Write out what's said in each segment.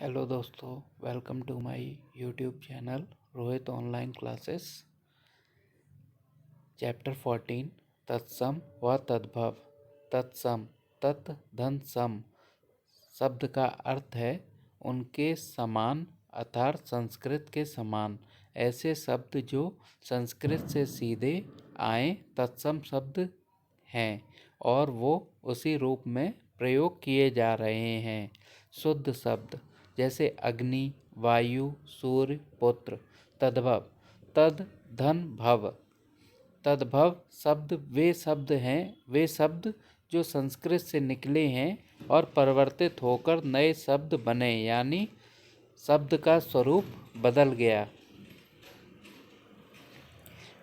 Hello दोस्तों, welcome to my YouTube channel Rohit online classes. Chapter 14 तत्सम व तद्भव। तत्सम तत् धन सम शब्द का अर्थ है उनके समान अर्थात संस्कृत के समान। ऐसे शब्द जो संस्कृत से सीधे आए तत्सम शब्द हैं और वो उसी रूप में प्रयोग किए जा रहे हैं। शुद्ध शब्द जैसे अग्नि, वायु, सूर्य, पुत्र। तद्भव तद धन भव। तद्भव शब्द वे शब्द जो संस्कृत से निकले हैं और परिवर्तित होकर नए शब्द बने, यानी शब्द का स्वरूप बदल गया।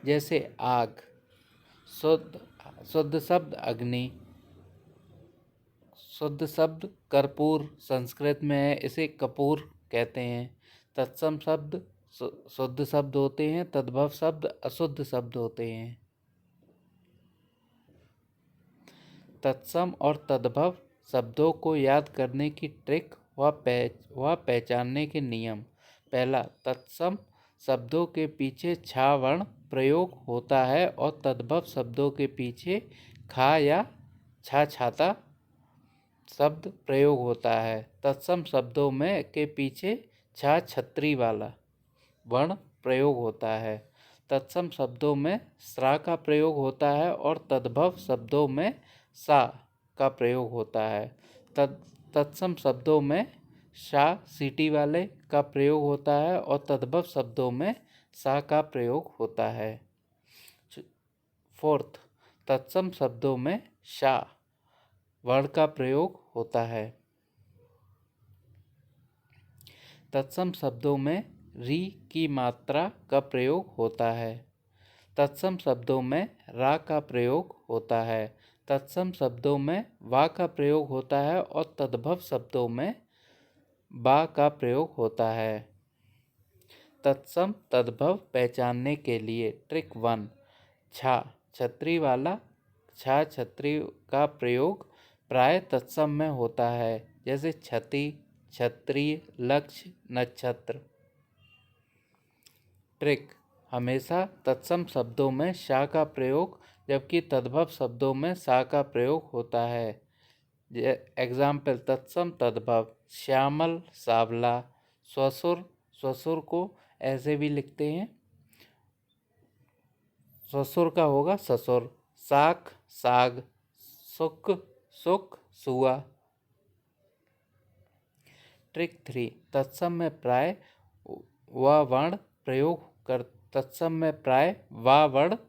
जैसे आग, शुद्ध शब्द अग्नि, शुद्ध शब्द कर्पूर, संस्कृत में है, इसे कपूर कहते हैं। तत्सम शब्द शुद्ध शब्द होते हैं, तद्भव शब्द अशुद्ध शब्द होते हैं। तत्सम और तद्भव शब्दों को याद करने की ट्रिक व पहचानने के नियम। पहला, तत्सम शब्दों के पीछे छा वर्ण प्रयोग होता है और तद्भव शब्दों के पीछे खा या छा छाता शब्द प्रयोग होता है। तत्सम शब्दों में के पीछे छा छत्री वाला वर्ण प्रयोग होता है। तत्सम शब्दों में स्रा का प्रयोग होता है और तद्भव शब्दों में सा का प्रयोग होता है। तत्सम शब्दों में शा सीटी वाले का प्रयोग होता है और तद्भव शब्दों में सा का प्रयोग होता है। फोर्थ, तत्सम शब्दों में शा वर्ण का प्रयोग होता है। तत्सम शब्दों में री की मात्रा का प्रयोग होता है। तत्सम शब्दों में रा का प्रयोग होता है। तत्सम शब्दों में वा का प्रयोग होता है और तद्भव शब्दों में बा का प्रयोग होता है। तत्सम तद्भव पहचानने के लिए ट्रिक 1, छा छत्री वाला छा छत्री का प्रयोग प्राय तत्सम में होता है, जैसे छति, क्षत्रिय, लक्ष्य, नक्षत्र। ट्रिक, हमेशा तत्सम शब्दों में शा का प्रयोग जबकि तद्भव शब्दों में सा का प्रयोग होता है। एग्जाम्पल, तत्सम तद्भव श्यामल सावला। स्वसुर, स्वसुर को ऐसे भी लिखते हैं, ससुर का होगा ससुर। साख साग, सुख सुख सुआ। ट्रिक 3, तत्सम में प्राय व वर्ण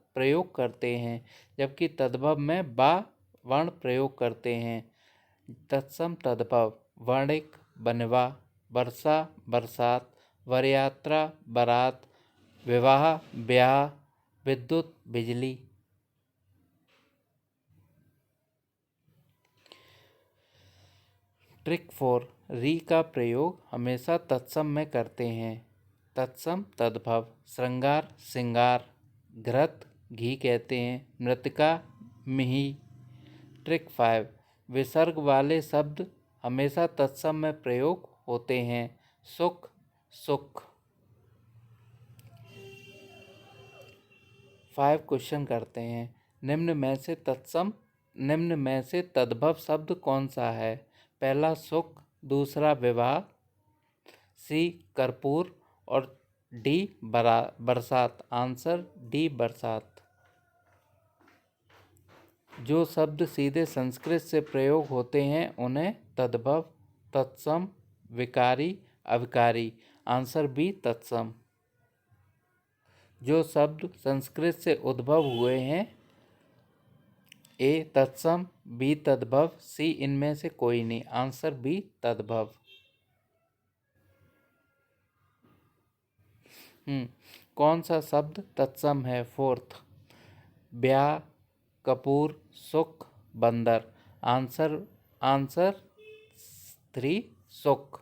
प्रयोग करते हैं जबकि तद्भव में बा वर्ण प्रयोग करते हैं। तत्सम तद्भव वर्णिक बनवा, वर्षा बरसात, वरयात्रा बारात, विवाह ब्याह, विद्युत बिजली। ट्रिक 4, री का प्रयोग हमेशा तत्सम में करते हैं। तत्सम तद्भव श्रृंगार सिंगार, घृत घी कहते हैं, मृतिका मिही। ट्रिक 5, विसर्ग वाले शब्द हमेशा तत्सम में प्रयोग होते हैं। सुख सुख। 5 क्वेश्चन करते हैं। निम्न में से तद्भव शब्द कौन सा है? पहला सुख, दूसरा विवाह, सी कर्पूर और डी बरसात। आंसर डी बरसात। जो शब्द सीधे संस्कृत से प्रयोग होते हैं उन्हें तद्भव, तत्सम, विकारी, अविकारी। आंसर बी तत्सम। जो शब्द संस्कृत से उद्भव हुए हैं, ए तत्सम, बी तद्भव, सी इनमें से कोई नहीं। आंसर बी तद्भव। कौन सा शब्द तत्सम है? फोर्थ, ब्याह, कपूर, सुख, बंदर। आंसर 3 सुख।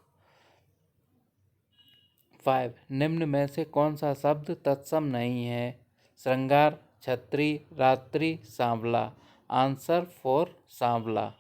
5, निम्न में से कौन सा शब्द तत्सम नहीं है? श्रृंगार, छत्री, रात्रि, सांवला। आंसर 4 सांवला।